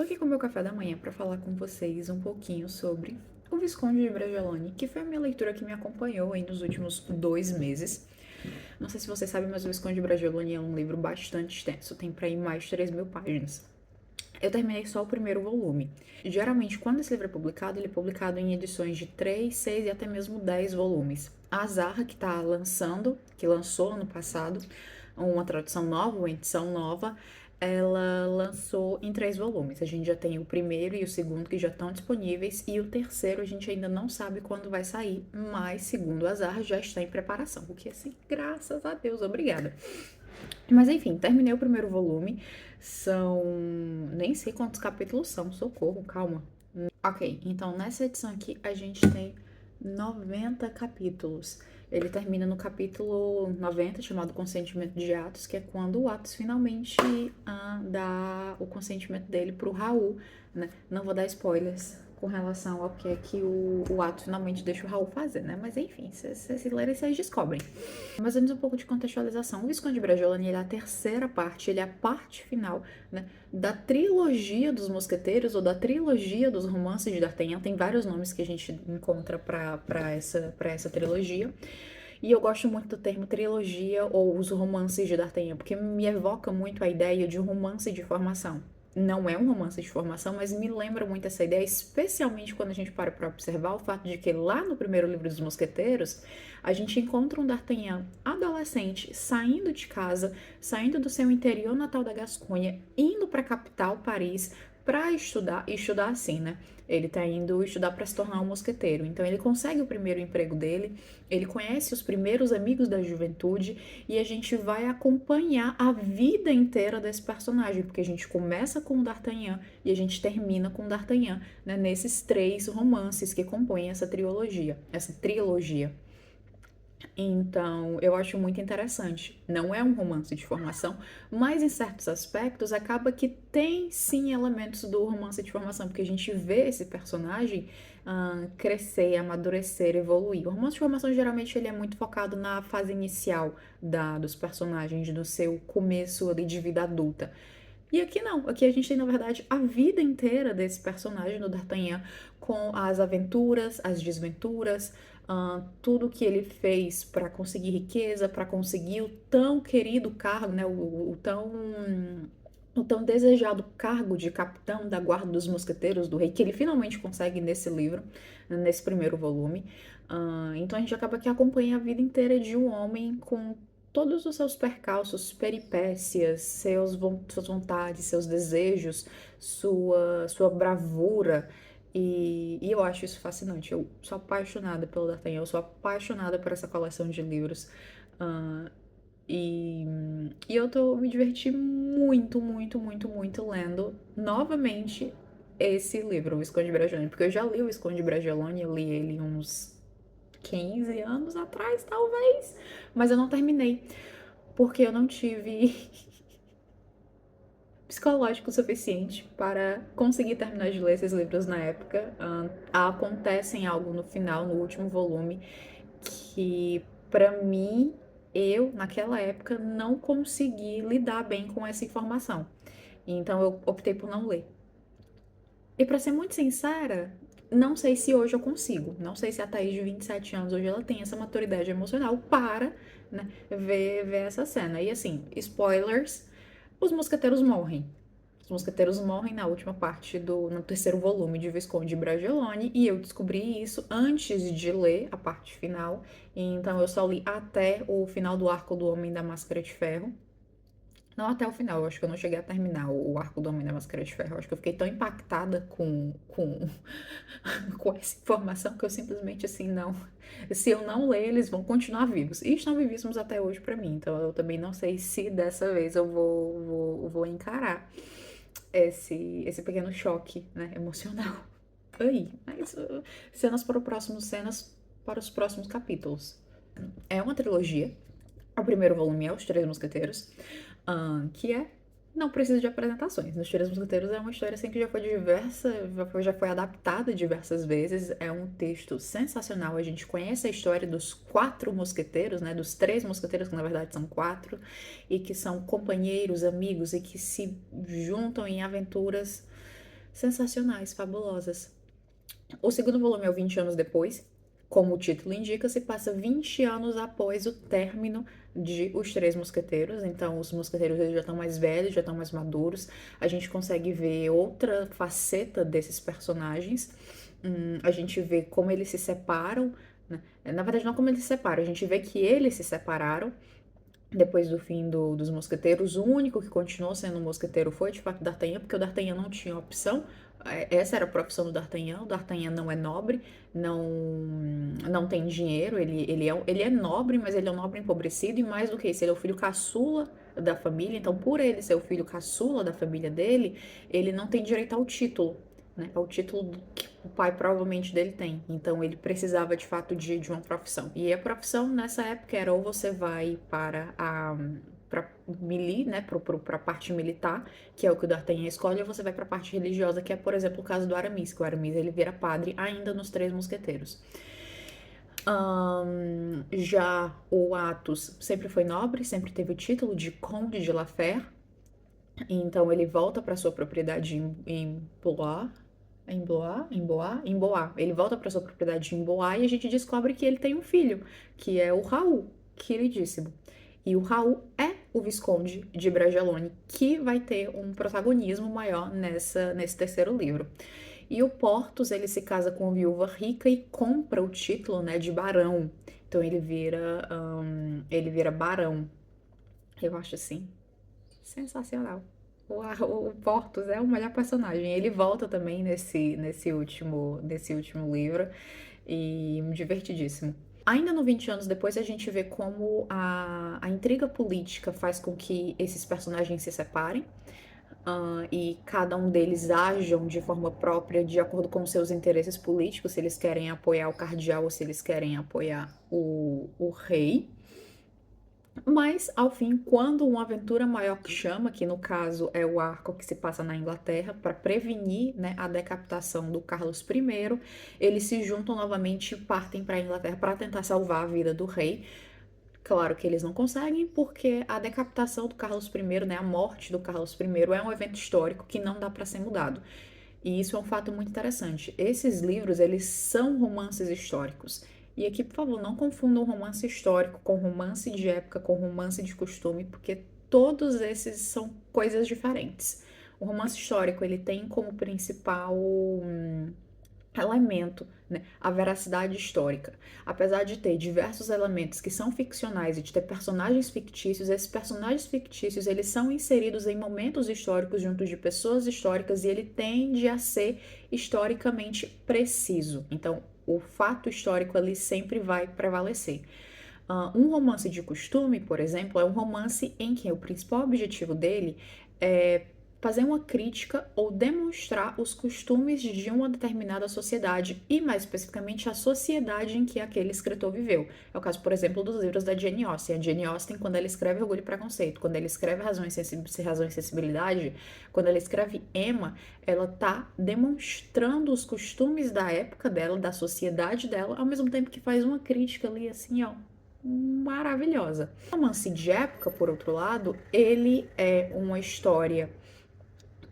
aqui com o meu café da manhã para falar com vocês um pouquinho sobre O Visconde de Bragelonne, que foi a minha leitura que me acompanhou aí nos últimos 2 meses. Não sei se vocês sabem, mas O Visconde de Bragelonne é um livro bastante extenso, tem para ir mais de 3.000 páginas. Eu terminei só o primeiro volume. Geralmente, quando esse livro é publicado, ele é publicado em edições de 3, 6 e até mesmo 10 volumes. A Azarra, que está lançando, que lançou ano passado, uma tradução nova, uma edição nova, ela lançou em 3 volumes. A gente já tem o primeiro e o segundo que já estão disponíveis, e o terceiro a gente ainda não sabe quando vai sair, mas segundo a Azarra já está em preparação, o que assim, graças a Deus, obrigada. Mas enfim, terminei o primeiro volume. São. Nem sei quantos capítulos são, socorro, calma. Ok, então nessa edição aqui a gente tem 90 capítulos. Ele termina no capítulo 90, chamado Consentimento de Atos, que é quando o Atos finalmente dá o consentimento dele pro Raul, né? Não vou dar spoilers com relação ao que é que o Atos finalmente deixa o Raul fazer, né? Mas enfim, se lerem, vocês descobrem. Mais ou menos um pouco de contextualização. O Visconde de Bragelonne, ele é a terceira parte, ele é a parte final, né, da trilogia dos mosqueteiros, ou da trilogia dos romances de D'Artagnan. Tem vários nomes que a gente encontra para essa trilogia. E eu gosto muito do termo trilogia ou os romances de D'Artagnan, porque me evoca muito a ideia de um romance de formação. Não é um romance de formação, mas me lembra muito essa ideia, especialmente quando a gente para observar o fato de que lá no primeiro livro dos Mosqueteiros, a gente encontra um D'Artagnan adolescente saindo de casa, saindo do seu interior natal da Gasconha, indo para a capital, Paris, para estudar assim, né? Ele tá indo estudar para se tornar um mosqueteiro. Então ele consegue o primeiro emprego dele, ele conhece os primeiros amigos da juventude e a gente vai acompanhar a vida inteira desse personagem, porque a gente começa com o D'Artagnan e a gente termina com o D'Artagnan, né, nesses 3 romances que compõem essa trilogia. Então, eu acho muito interessante. Não é um romance de formação, mas em certos aspectos acaba que tem sim elementos do romance de formação, porque a gente vê esse personagem crescer, amadurecer, evoluir. O romance de formação geralmente ele é muito focado na fase inicial dos personagens, no seu começo ali de vida adulta. E aqui não, aqui a gente tem, na verdade, a vida inteira desse personagem do D'Artagnan, com as aventuras, as desventuras, tudo que ele fez para conseguir riqueza, para conseguir o tão querido cargo, né, o tão desejado cargo de capitão da guarda dos mosqueteiros do rei, que ele finalmente consegue nesse livro, nesse primeiro volume. Então a gente acaba que acompanha a vida inteira de um homem com todos os seus percalços, peripécias, suas vontades, seus desejos, sua bravura. E eu acho isso fascinante. Eu sou apaixonada pelo D'Artagnan, eu sou apaixonada por essa coleção de livros. Uh, e, e eu me diverti muito, muito, muito, muito lendo novamente esse livro, O Visconde de Bragelonne, porque eu já li O Visconde de Bragelonne, eu li ele uns 15 anos atrás, talvez, mas eu não terminei, porque eu não tive psicológico suficiente para conseguir terminar de ler esses livros na época. Acontecem algo no final, no último volume, que para mim, eu naquela época não consegui lidar bem com essa informação. Então eu optei por não ler. E para ser muito sincera, não sei se hoje eu consigo. Não sei se a Thaís de 27 anos hoje ela tem essa maturidade emocional para, né, ver essa cena. E assim, spoilers, os mosqueteiros morrem. Os mosqueteiros morrem na última parte no terceiro volume de Visconde de Bragelonne, e eu descobri isso antes de ler a parte final. Então eu só li até o final do arco do Homem da Máscara de Ferro. Não até o final, eu acho que eu não cheguei a terminar o arco do Homem da Máscara de Ferro. Eu acho que eu fiquei tão impactada com essa informação que eu simplesmente assim, não. Se eu não ler, eles vão continuar vivos. E estão vivíssimos até hoje pra mim. Então eu também não sei se dessa vez eu vou encarar esse pequeno choque, né, emocional. Aí, mas cenas para os próximos capítulos. É uma trilogia. O primeiro volume é Os Três Mosqueteiros, que não precisa de apresentações. Nos Três Mosqueteiros é uma história assim que já foi adaptada diversas vezes. É um texto sensacional. A gente conhece a história dos 4 mosqueteiros, né? Dos 3 mosqueteiros, que na verdade são 4, e que são companheiros, amigos e que se juntam em aventuras sensacionais, fabulosas. O segundo volume é o 20 anos depois. Como o título indica, se passa 20 anos após o término de Os Três Mosqueteiros. Então, os mosqueteiros eles já estão mais velhos, já estão mais maduros. A gente consegue ver outra faceta desses personagens. A gente vê como eles se separam, né? Na verdade, não como eles se separam, a gente vê que eles se separaram depois do fim dos mosqueteiros. O único que continuou sendo mosqueteiro foi, de fato, D'Artagnan, porque o D'Artagnan não tinha opção. Essa era a profissão do D'Artagnan. O D'Artagnan não é nobre, não tem dinheiro, ele é nobre, mas ele é um nobre empobrecido, e mais do que isso, ele é o filho caçula da família. Então, por ele ser o filho caçula da família dele, ele não tem direito ao título, né? Ao título que o pai provavelmente dele tem. Então, ele precisava de fato de uma profissão. E a profissão nessa época era ou você vai para a para melee, né, para a parte militar, que é o que o D'Artagnan escolhe, ou você vai para a parte religiosa, que é, por exemplo, o caso do Aramis, que o Aramis ele vira padre ainda nos Três Mosqueteiros. Já o Athos sempre foi nobre, sempre teve o título de Conde de La Fère, então ele volta para sua propriedade em Blois. Em Bois. Ele volta para sua propriedade em Bois e a gente descobre que ele tem um filho, que é o Raul, queridíssimo. E o Raul é o Visconde de Bragelonne, que vai ter um protagonismo maior nesse terceiro livro. E o Porthos, ele se casa com uma viúva rica e compra o título, né, de barão. Então ele vira barão. Eu acho assim sensacional. O Porthos é o melhor personagem. Ele volta também nesse último livro e divertidíssimo. Ainda no 20 anos depois, a gente vê como a intriga política faz com que esses personagens se separem. E cada um deles ajam de forma própria de acordo com seus interesses políticos, se eles querem apoiar o cardeal ou se eles querem apoiar o rei. Mas, ao fim, quando uma aventura maior que chama, que no caso é o arco que se passa na Inglaterra, para prevenir, né, a decapitação do Carlos I, eles se juntam novamente e partem para a Inglaterra para tentar salvar a vida do rei. Claro que eles não conseguem, porque a decapitação do Carlos I, né, a morte do Carlos I, é um evento histórico que não dá para ser mudado. E isso é um fato muito interessante. Esses livros, eles são romances históricos. E aqui, por favor, não confundam romance histórico com romance de época, com romance de costume, porque todos esses são coisas diferentes. O romance histórico, ele tem como principal elemento, né, a veracidade histórica. Apesar de ter diversos elementos que são ficcionais e de ter personagens fictícios, esses personagens fictícios eles são inseridos em momentos históricos junto de pessoas históricas e ele tende a ser historicamente preciso. Então, o fato histórico ali sempre vai prevalecer. Um romance de costume, por exemplo, é um romance em que o principal objetivo dele é fazer uma crítica ou demonstrar os costumes de uma determinada sociedade e, mais especificamente, a sociedade em que aquele escritor viveu. É o caso, por exemplo, dos livros da Jane Austen. A Jane Austen, quando ela escreve Orgulho e Preconceito, quando ela escreve Razão e Sensibilidade, quando ela escreve Emma, ela tá demonstrando os costumes da época dela, da sociedade dela, ao mesmo tempo que faz uma crítica ali, assim, ó, maravilhosa. O romance de época, por outro lado, ele é uma história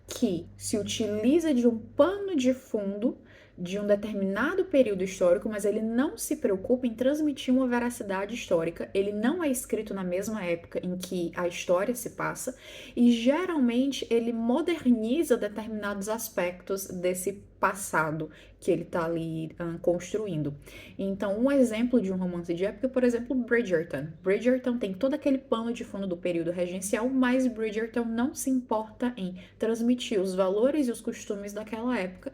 que se utiliza de um pano de fundo de um determinado período histórico, mas ele não se preocupa em transmitir uma veracidade histórica. Ele não é escrito na mesma época em que a história se passa e geralmente ele moderniza determinados aspectos desse passado que ele está ali construindo. Então, um exemplo de um romance de época, por exemplo, Bridgerton. Bridgerton tem todo aquele pano de fundo do período regencial, mas Bridgerton não se importa em transmitir os valores e os costumes daquela época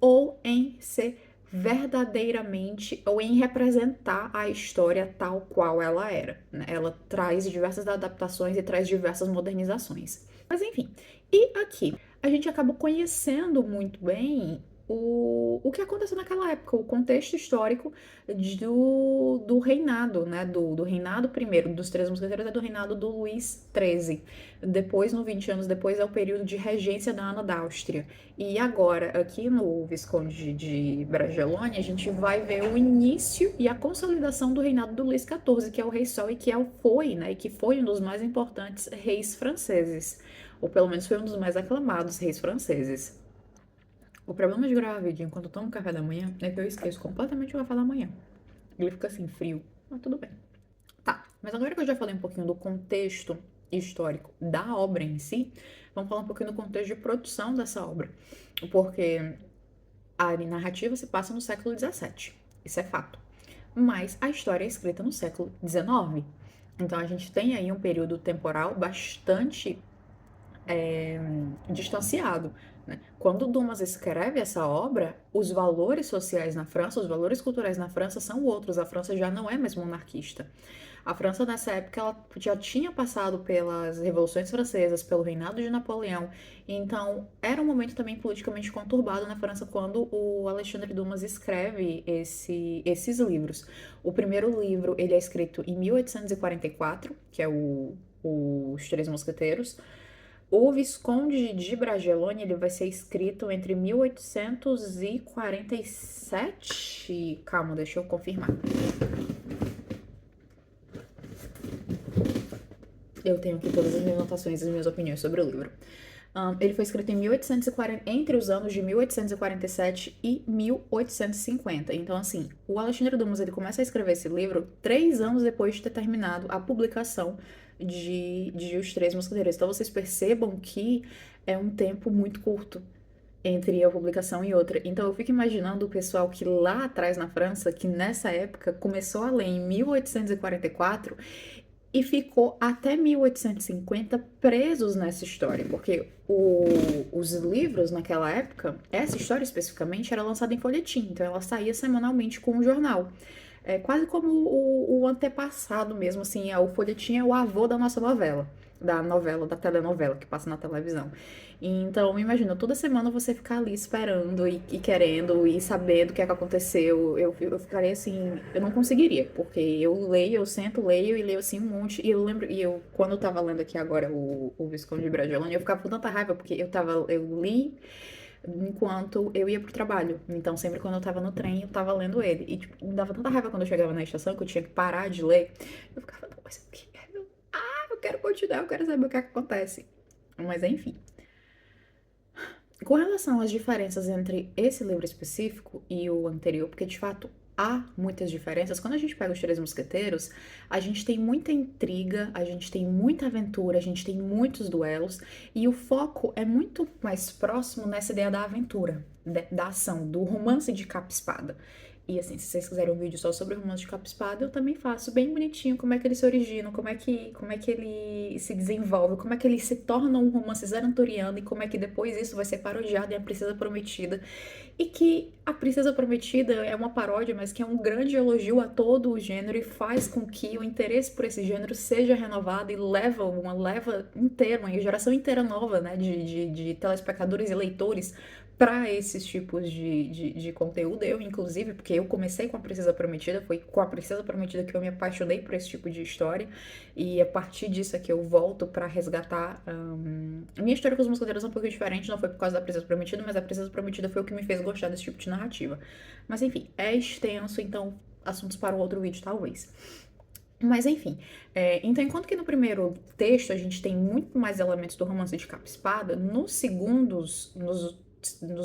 ou em ser verdadeiramente ou em representar a história tal qual ela era, né? Ela traz diversas adaptações e traz diversas modernizações. Mas enfim, e aqui a gente acaba conhecendo muito bem o que aconteceu naquela época, o contexto histórico do reinado, né? Do reinado primeiro dos Três Mosqueteiros é do reinado do Luís XIII. Depois, no 20 anos depois, é o período de regência da Ana d'Áustria. E agora, aqui no Visconde de Bragelonne, a gente vai ver o início e a consolidação do reinado do Luís XIV, que é o Rei Sol e que foi, né? E que foi um dos mais importantes reis franceses. Ou pelo menos foi um dos mais aclamados reis franceses. O problema de gravar vídeo enquanto eu tomo café da manhã é que eu esqueço completamente o café da manhã. Ele fica assim, frio. Mas tudo bem. Tá, mas agora que eu já falei um pouquinho do contexto histórico da obra em si, vamos falar um pouquinho do contexto de produção dessa obra. Porque a narrativa se passa no século XVII. Isso é fato. Mas a história é escrita no século XIX. Então a gente tem aí um período temporal bastante distanciado. Né? Quando Dumas escreve essa obra, os valores sociais na França, os valores culturais na França são outros. A França já não é mais monarquista. A França, nessa época, ela já tinha passado pelas revoluções francesas, pelo reinado de Napoleão. Então, era um momento também politicamente conturbado na França quando o Alexandre Dumas escreve esses livros. O primeiro livro, ele é escrito em 1844, que é Os Três Mosqueteiros. O Visconde de Bragelonne, ele vai ser escrito entre 1847. Calma, deixa eu confirmar. Eu tenho aqui todas as minhas anotações e as minhas opiniões sobre o livro. Ele foi escrito em 1840, entre os anos de 1847 e 1850. Então, assim, o Alexandre Dumas ele começa a escrever esse livro 3 anos depois de ter terminado a publicação de Os Três Mosqueteiros. Então, vocês percebam que é um tempo muito curto entre a publicação e outra. Então, eu fico imaginando o pessoal que lá atrás na França, que nessa época começou a ler em 1844 e ficou até 1850 presos nessa história, porque os livros naquela época, essa história especificamente, era lançada em folhetim, então ela saía semanalmente com o jornal. É quase como o antepassado mesmo, assim, o folhetim é o avô da nossa novela, da telenovela que passa na televisão. Então, imagina, toda semana você ficar ali esperando e querendo e sabendo o que é que aconteceu. Eu ficaria assim, eu não conseguiria, porque eu leio, eu sento, leio e leio assim um monte. E eu lembro, quando eu tava lendo aqui agora o Visconde de Bragelonne, eu ficava com tanta raiva, porque eu li enquanto eu ia pro trabalho. Então, sempre quando eu tava no trem, eu tava lendo ele. E, tipo, me dava tanta raiva quando eu chegava na estação que eu tinha que parar de ler. Eu ficava, não, mas eu quero. Eu quero continuar, eu quero saber o que é que acontece. Mas enfim. Com relação às diferenças entre esse livro específico e o anterior, porque de fato há muitas diferenças, quando a gente pega Os Três Mosqueteiros, a gente tem muita intriga, a gente tem muita aventura, a gente tem muitos duelos, e o foco é muito mais próximo nessa ideia da aventura, da ação, do romance de capa-espada. E assim, se vocês quiserem um vídeo só sobre o romance de capa-espada, eu também faço bem bonitinho como é que ele se origina, como é que ele se desenvolve, como é que ele se torna um romance zaranturiano e como é que depois isso vai ser parodiado em A Princesa Prometida. E que A Princesa Prometida é uma paródia, mas que é um grande elogio a todo o gênero e faz com que o interesse por esse gênero seja renovado e leva uma leva inteira, uma geração inteira nova, né, de telespectadores e leitores para esses tipos de conteúdo. Eu, inclusive, porque eu comecei com A Princesa Prometida, foi com A Princesa Prometida que eu me apaixonei por esse tipo de história, e a partir disso é que eu volto para resgatar. A minha história com os mosqueteiros é um pouco diferente, não foi por causa da Princesa Prometida, mas A Princesa Prometida foi o que me fez gostar desse tipo de narrativa. Mas enfim, é extenso, então assuntos para um outro vídeo, talvez. Mas enfim, então enquanto que no primeiro texto a gente tem muito mais elementos do romance de capa-espada, nos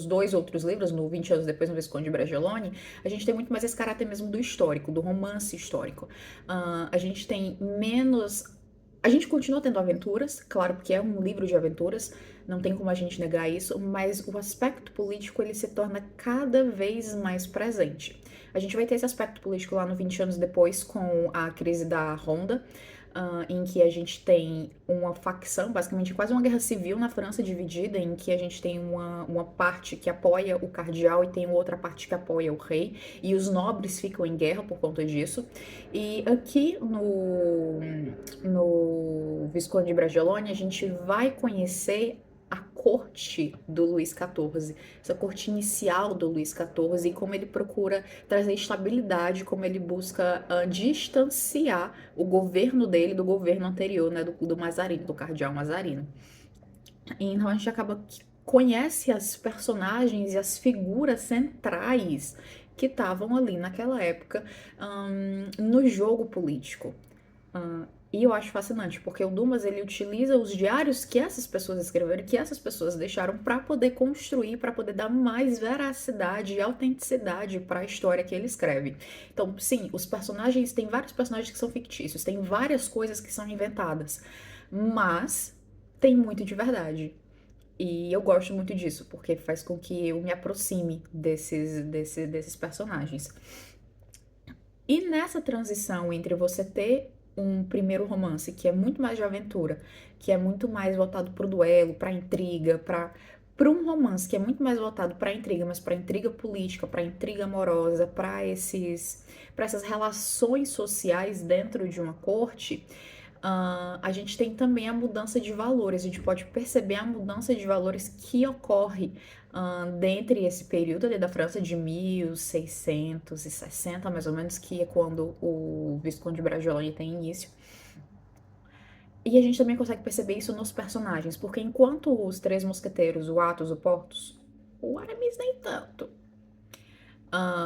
2 outros livros, no 20 anos depois, no Visconde de Bragelonne, a gente tem muito mais esse caráter mesmo do histórico, do romance histórico. A gente tem menos. A gente continua tendo aventuras, claro, porque é um livro de aventuras, não tem como a gente negar isso, mas o aspecto político ele se torna cada vez mais presente. A gente vai ter esse aspecto político lá no 20 anos depois, com a crise da Ronda, em que a gente tem uma facção, basicamente quase uma guerra civil na França dividida, em que a gente tem uma parte que apoia o cardeal e tem outra parte que apoia o rei, e os nobres ficam em guerra por conta disso. E aqui no Visconde de Bragelonne a gente vai conhecer a corte do Luís XIV, essa corte inicial do Luís XIV e como ele procura trazer estabilidade, como ele busca distanciar o governo dele do governo anterior, né, do Mazarino, do cardeal Mazarino. Então a gente acaba que conhece as personagens e as figuras centrais que estavam ali naquela época no jogo político. E eu acho fascinante, porque o Dumas ele utiliza os diários que essas pessoas escreveram, que essas pessoas deixaram para poder construir, para poder dar mais veracidade e autenticidade para a história que ele escreve. Então, sim, os personagens, tem vários personagens que são fictícios, tem várias coisas que são inventadas, mas tem muito de verdade. E eu gosto muito disso, porque faz com que eu me aproxime desses personagens. E nessa transição entre você ter um primeiro romance que é muito mais de aventura, que é muito mais voltado pro duelo, pra intriga, para um romance que é muito mais voltado para intriga, mas para intriga política, para intriga amorosa, para essas relações sociais dentro de uma corte, a gente tem também a mudança de valores. A gente pode perceber a mudança de valores que ocorre dentre esse período ali da França de 1660, mais ou menos, que é quando o Visconde de Bragelonne tem início. E a gente também consegue perceber isso nos personagens, porque enquanto os três mosqueteiros, o Athos, o Porthos, o Aramis nem tanto,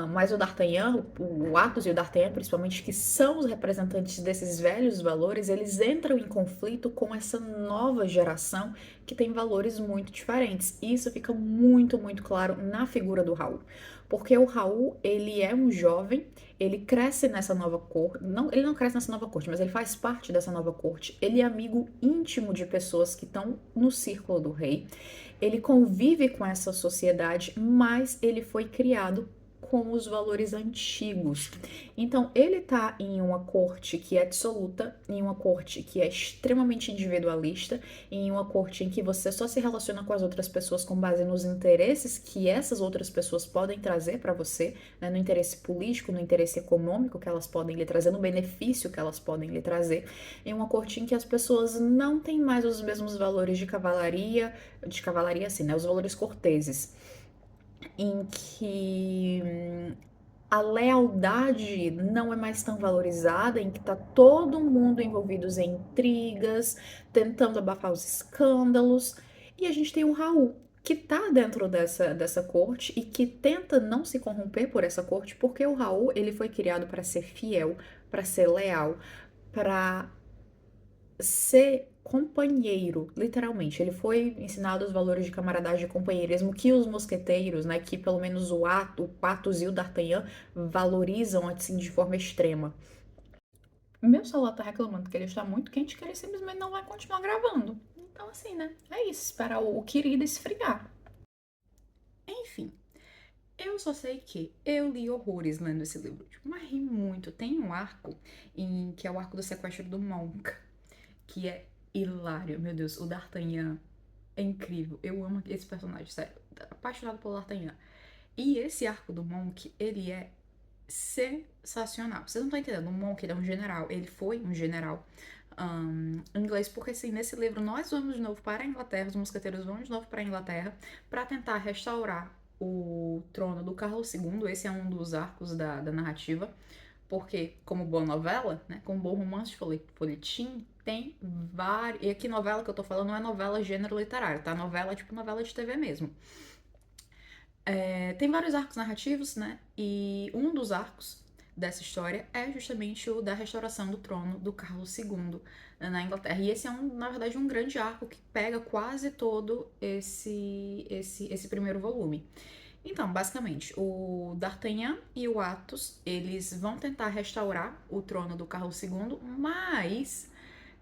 mas o D'Artagnan, o Athos e o D'Artagnan, principalmente, que são os representantes desses velhos valores, eles entram em conflito com essa nova geração que tem valores muito diferentes. E isso fica muito, muito claro na figura do Raul. Porque o Raul, ele é um jovem, ele cresce nessa nova corte, não, ele não cresce nessa nova corte, mas ele faz parte dessa nova corte. Ele é amigo íntimo de pessoas que estão no círculo do rei. Ele convive com essa sociedade, mas ele foi criado com os valores antigos. Então, ele tá em uma corte que é dissoluta, em uma corte que é extremamente individualista, em uma corte em que você só se relaciona com as outras pessoas com base nos interesses que essas outras pessoas podem trazer para você, né, no interesse político, no interesse econômico que elas podem lhe trazer, no benefício que elas podem lhe trazer, em uma corte em que as pessoas não têm mais os mesmos valores de cavalaria assim, né, os valores corteses, em que a lealdade não é mais tão valorizada, em que tá todo mundo envolvido em intrigas, tentando abafar os escândalos. E a gente tem o Raul, que tá dentro dessa corte e que tenta não se corromper por essa corte, porque o Raul, ele foi criado para ser fiel, para ser leal, para ser companheiro, literalmente. Ele foi ensinado os valores de camaradagem e companheirismo que os mosqueteiros, né, que pelo menos o Athos e o D'Artagnan valorizam assim de forma extrema. Meu celular tá reclamando que ele está muito quente, que ele simplesmente não vai continuar gravando. Então assim, né? É isso, esperar o querido esfriar. Enfim, eu só sei que eu li horrores lendo esse livro. Tipo, mas ri muito. Tem um arco que é o arco do sequestro do Monk, que é hilário. Meu Deus, o D'Artagnan é incrível. Eu amo esse personagem, sério. Apaixonado pelo D'Artagnan. E esse arco do Monk, ele é sensacional. Vocês não estão entendendo. O Monk, ele é um general. Ele foi um general inglês, porque assim, nesse livro nós vamos de novo para a Inglaterra, os mosqueteiros vão de novo para a Inglaterra para tentar restaurar o trono do Carlos II. Esse é um dos arcos da narrativa, porque, como boa novela, né, como bom romance de folhetim, tem vários. E aqui, novela que eu tô falando não é novela gênero literário, tá? Novela tipo novela de TV mesmo. Tem vários arcos narrativos, né? E um dos arcos dessa história é justamente o da restauração do trono do Carlos II na Inglaterra. E esse é, na verdade, um grande arco que pega quase todo esse primeiro volume. Então, basicamente, o D'Artagnan e o Athos, eles vão tentar restaurar o trono do Carlos II, mas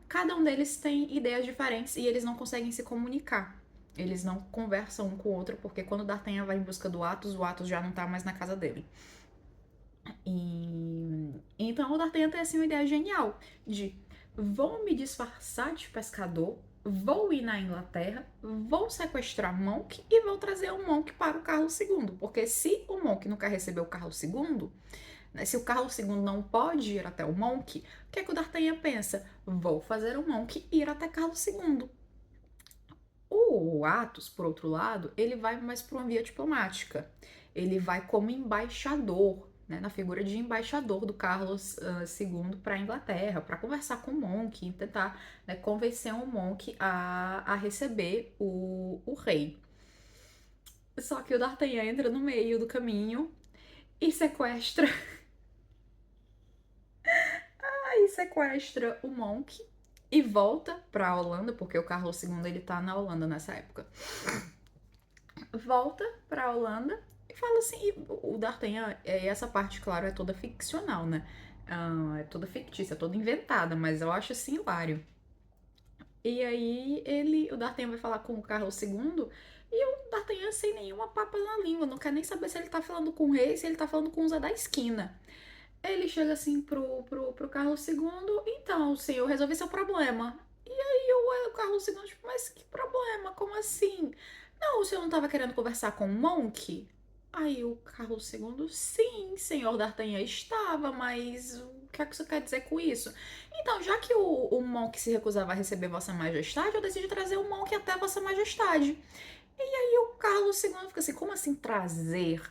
cada um deles tem ideias diferentes e eles não conseguem se comunicar. Eles não conversam um com o outro, porque quando o D'Artagnan vai em busca do Athos, o Athos já não tá mais na casa dele. E então o D'Artagnan tem assim uma ideia genial de: vou me disfarçar de pescador, vou ir na Inglaterra, vou sequestrar Monk e vou trazer o Monk para o Carlos II. Porque se o Monk nunca recebeu o Carlos II, né, se o Carlos II não pode ir até o Monk, o que é que o D'Artagnan pensa? Vou fazer o Monk ir até Carlos II. O Athos, por outro lado, ele vai mais para uma via diplomática. Ele vai como embaixador, né, na figura de embaixador do Carlos II para a Inglaterra, para conversar com o Monk e tentar, né, convencer o Monk a receber o rei. Só que o D'Artagnan entra no meio do caminho e sequestra sequestra o Monk e volta pra Holanda, porque o Carlos II ele tá na Holanda nessa época. Volta pra Holanda e fala assim, e o D'Artagnan, essa parte, claro, é toda ficcional, né? É toda fictícia, toda inventada, mas eu acho assim hilário. E aí o D'Artagnan vai falar com o Carlos II e o D'Artagnan sem nenhuma papa na língua, não quer nem saber se ele tá falando com o rei, se ele tá falando com o Zé da esquina. Ele chega assim pro Carlos II, então, senhor, resolvi seu problema. E aí o Carlos II, tipo, mas que problema? Como assim? Não, o senhor não estava querendo conversar com o Monk? Aí o Carlos II, sim, senhor D'Artagnan, estava, mas o que é que você quer dizer com isso? Então, já que o Monk se recusava a receber Vossa Majestade, eu decidi trazer o Monk até Vossa Majestade. E aí o Carlos II fica assim, como assim trazer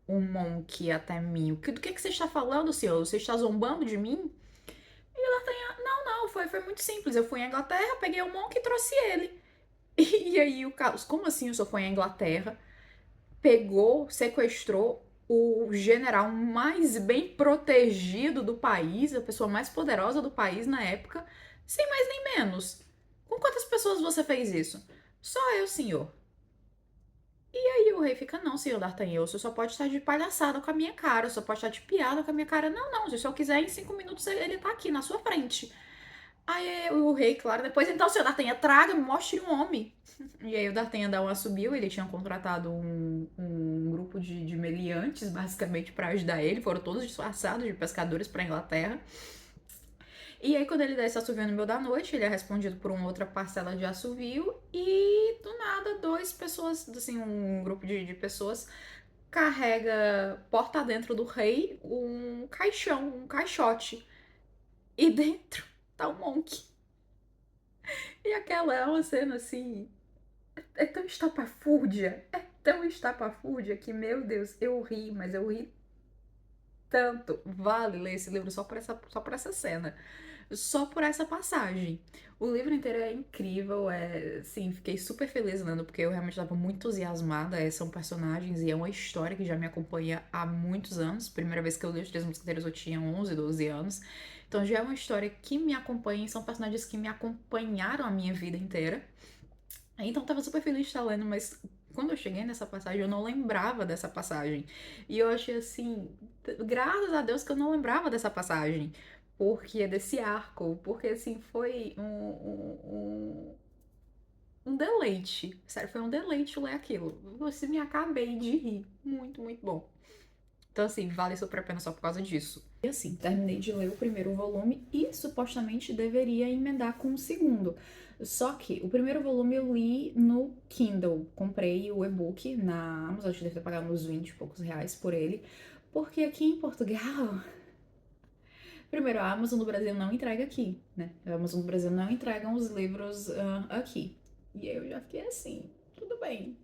um Monk até mim? Do que você está falando, senhor? Você está zombando de mim? E o D'Artagnan, não, foi muito simples. Eu fui à Inglaterra, peguei o Monk e trouxe ele. E aí o Carlos, como assim o senhor foi à Inglaterra, pegou, sequestrou o general mais bem protegido do país, a pessoa mais poderosa do país na época, sem mais nem menos? Com quantas pessoas você fez isso? Só eu, senhor. E aí o rei fica, não, senhor D'Artagnan, o senhor só pode estar de palhaçada com a minha cara, o senhor pode estar de piada com a minha cara. Não, se o senhor quiser, em 5 minutos ele tá aqui na sua frente. Aí o rei, claro, depois, então, senhor D'Artagnan, traga, me mostre um homem. E aí o D'Artagnan dá um assobio, ele tinha contratado um grupo de meliantes, basicamente, para ajudar ele, foram todos disfarçados de pescadores para Inglaterra. E aí, quando ele dá esse assovio no meio da noite, ele é respondido por uma outra parcela de assovio. E do nada, duas pessoas, assim, um grupo de pessoas carrega porta dentro do rei um caixão, um caixote. E dentro tá o Monk. E aquela é uma cena assim. É tão estapafúrdia. É tão estapafúrdia que, meu Deus, eu ri, mas eu ri tanto. Vale ler esse livro só por essa cena. Só por essa passagem. O livro inteiro é incrível, sim, fiquei super feliz lendo, porque eu realmente estava muito entusiasmada. São personagens e é uma história que já me acompanha há muitos anos. Primeira vez que eu li Os Três Mosqueteiros eu tinha 11, 12 anos. Então já é uma história que me acompanha e são personagens que me acompanharam a minha vida inteira. Então eu tava super feliz de estar lendo, mas quando eu cheguei nessa passagem, eu não lembrava dessa passagem. E eu achei assim, graças a Deus que eu não lembrava dessa passagem. Porque desse arco, porque assim, foi um deleite. Sério, foi um deleite ler aquilo. Eu assim, me acabei de rir. Muito, muito bom. Então, assim, vale super a pena só por causa disso. E assim, terminei de ler o primeiro volume e supostamente deveria emendar com o segundo. Só que o primeiro volume eu li no Kindle. Comprei o e-book na Amazon, acho que deve ter pagado uns 20 e poucos reais por ele. Porque aqui em Portugal, primeiro, a Amazon do Brasil não entrega aqui, né? A Amazon do Brasil não entrega os livros aqui. E aí eu já fiquei assim, tudo bem.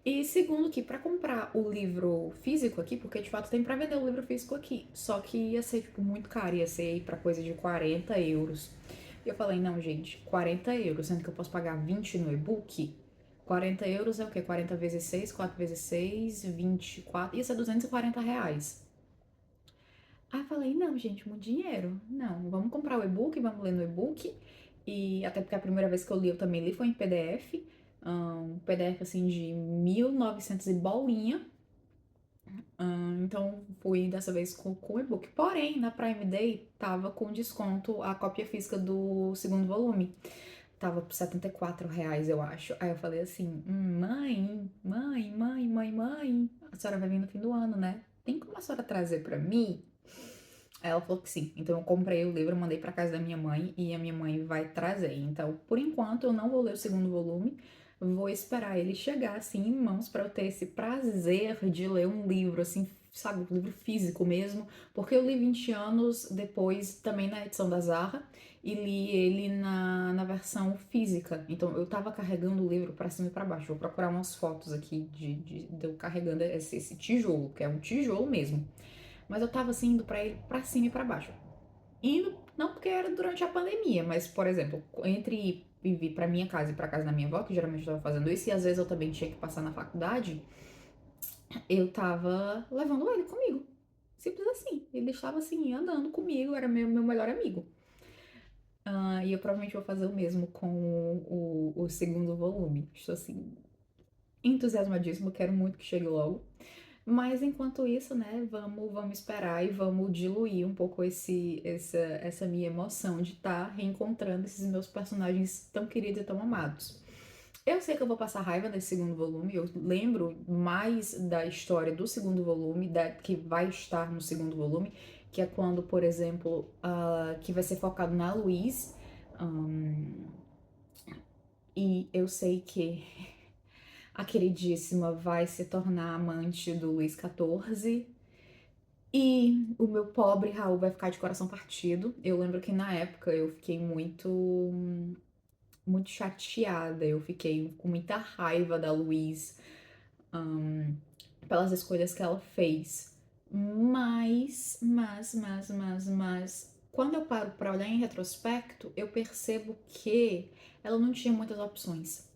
E segundo que para comprar o livro físico aqui, porque de fato tem para vender o livro físico aqui, só que ia ser tipo muito caro, ia ser para coisa de 40 euros. E eu falei, não gente, 40 euros, sendo que eu posso pagar 20 no e-book, 40 euros é o quê? 40 vezes 6, 4 vezes 6, 24, ia ser 240 reais. Aí eu falei, não gente, muito dinheiro, não, vamos comprar o e-book, vamos ler no e-book, e até porque a primeira vez que eu li eu também li foi em PDF, um PDF assim de 1900 e bolinha. Então fui dessa vez com o e-book. Porém, na Prime Day tava com desconto a cópia física do segundo volume. Tava por 74 reais, eu acho. Aí eu falei assim: mãe, a senhora vai vir no fim do ano, né? Tem como a senhora trazer pra mim? Aí ela falou que sim. Então eu comprei o livro, mandei pra casa da minha mãe e a minha mãe vai trazer. Então, por enquanto, eu não vou ler o segundo volume. Vou esperar ele chegar assim em mãos pra eu ter esse prazer de ler um livro, assim, sabe, um livro físico mesmo. Porque eu li 20 anos depois, também na edição da Zara, e li ele na versão física. Então eu tava carregando o livro pra cima e pra baixo. Vou procurar umas fotos aqui de eu carregando esse tijolo, que é um tijolo mesmo. Mas eu tava assim indo pra ele pra cima e pra baixo. Indo, não porque era durante a pandemia, mas, por exemplo, entre ir vir pra minha casa e pra casa da minha avó, que geralmente eu tava fazendo isso, e às vezes eu também tinha que passar na faculdade, eu tava levando ele comigo. Simples assim. Ele estava assim, andando comigo, era meu melhor amigo. E eu provavelmente vou fazer o mesmo com o segundo volume. Estou assim, entusiasmadíssimo, quero muito que chegue logo. Mas enquanto isso, né, vamos esperar e vamos diluir um pouco essa minha emoção de estar reencontrando esses meus personagens tão queridos e tão amados. Eu sei que eu vou passar raiva nesse segundo volume, eu lembro mais da história do segundo volume, que vai estar no segundo volume, que é quando, por exemplo, que vai ser focado na Louise. Ahn, e eu sei que a queridíssima vai se tornar amante do Luiz XIV. E o meu pobre Raul vai ficar de coração partido. Eu lembro que na época eu fiquei muito chateada. Eu fiquei com muita raiva da Louise, pelas escolhas que ela fez. Mas, quando eu paro pra olhar em retrospecto, eu percebo que ela não tinha muitas opções.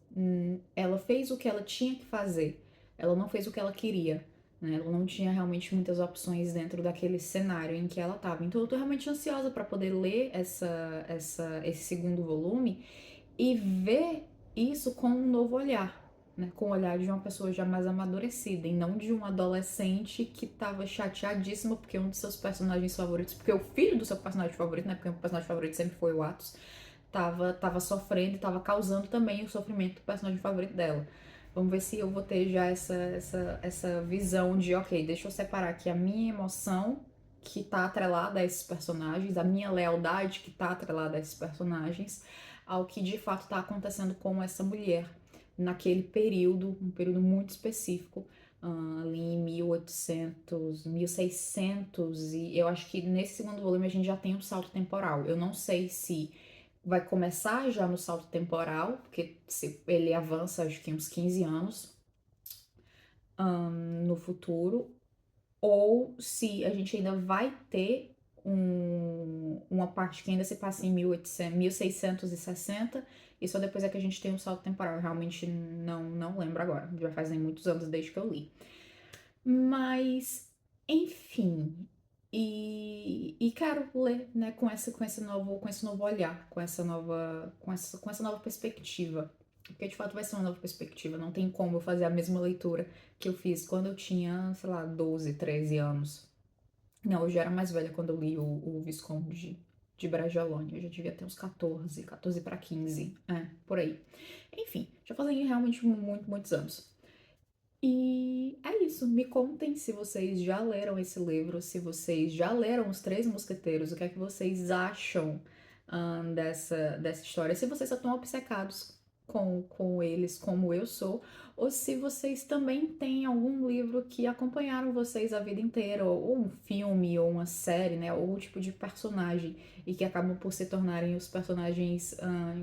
Ela fez o que ela tinha que fazer. Ela não fez o que ela queria. Né? Ela não tinha realmente muitas opções dentro daquele cenário em que ela estava. Então eu tô realmente ansiosa para poder ler esse segundo volume e ver isso com um novo olhar, né? Com o olhar de uma pessoa já mais amadurecida e não de um adolescente que tava chateadíssimo porque um dos seus personagens favoritos, porque o filho do seu personagem favorito, né? Porque o personagem favorito sempre foi o Atos, tava sofrendo e tava causando também o sofrimento do personagem favorito dela. Vamos ver se eu vou ter já essa visão de, ok, deixa eu separar aqui a minha emoção que tá atrelada a esses personagens, a minha lealdade que tá atrelada a esses personagens, ao que de fato tá acontecendo com essa mulher naquele período, um período muito específico, ali em 1800, 1600, e eu acho que nesse segundo volume a gente já tem um salto temporal. Eu não sei se vai começar já no salto temporal, porque se ele avança acho que uns 15 anos no futuro, ou se a gente ainda vai ter uma parte que ainda se passa em 1800, 1660, e só depois é que a gente tem um salto temporal. Eu realmente não lembro agora, já fazem muitos anos desde que eu li. Mas, enfim, e quero ler, né, com esse novo olhar, com essa nova perspectiva. Porque de fato vai ser uma nova perspectiva, não tem como eu fazer a mesma leitura que eu fiz quando eu tinha, sei lá, 12, 13 anos. Não, eu já era mais velha quando eu li o Visconde de Bragelonne, eu já devia ter uns 14 para 15, por aí. Enfim, já fazem realmente muitos anos. E é isso. Me contem se vocês já leram esse livro, se vocês já leram Os Três Mosqueteiros, o que é que vocês acham dessa história. Se vocês só estão obcecados com eles, como eu sou, ou se vocês também têm algum livro que acompanharam vocês a vida inteira, ou um filme, ou uma série, né? Ou um tipo de personagem, e que acabam por se tornarem os personagens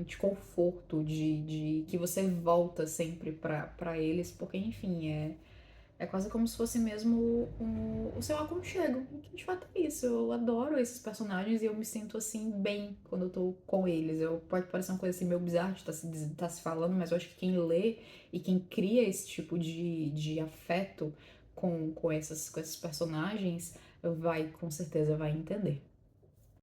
de conforto, de que você volta sempre pra eles, porque enfim, é quase como se fosse mesmo o seu aconchego. E que de fato é isso. Eu adoro esses personagens e eu me sinto assim bem quando eu tô com eles. Pode parecer uma coisa assim meio bizarra de tá se falando, mas eu acho que quem lê e quem cria esse tipo de afeto com esses personagens com certeza vai entender.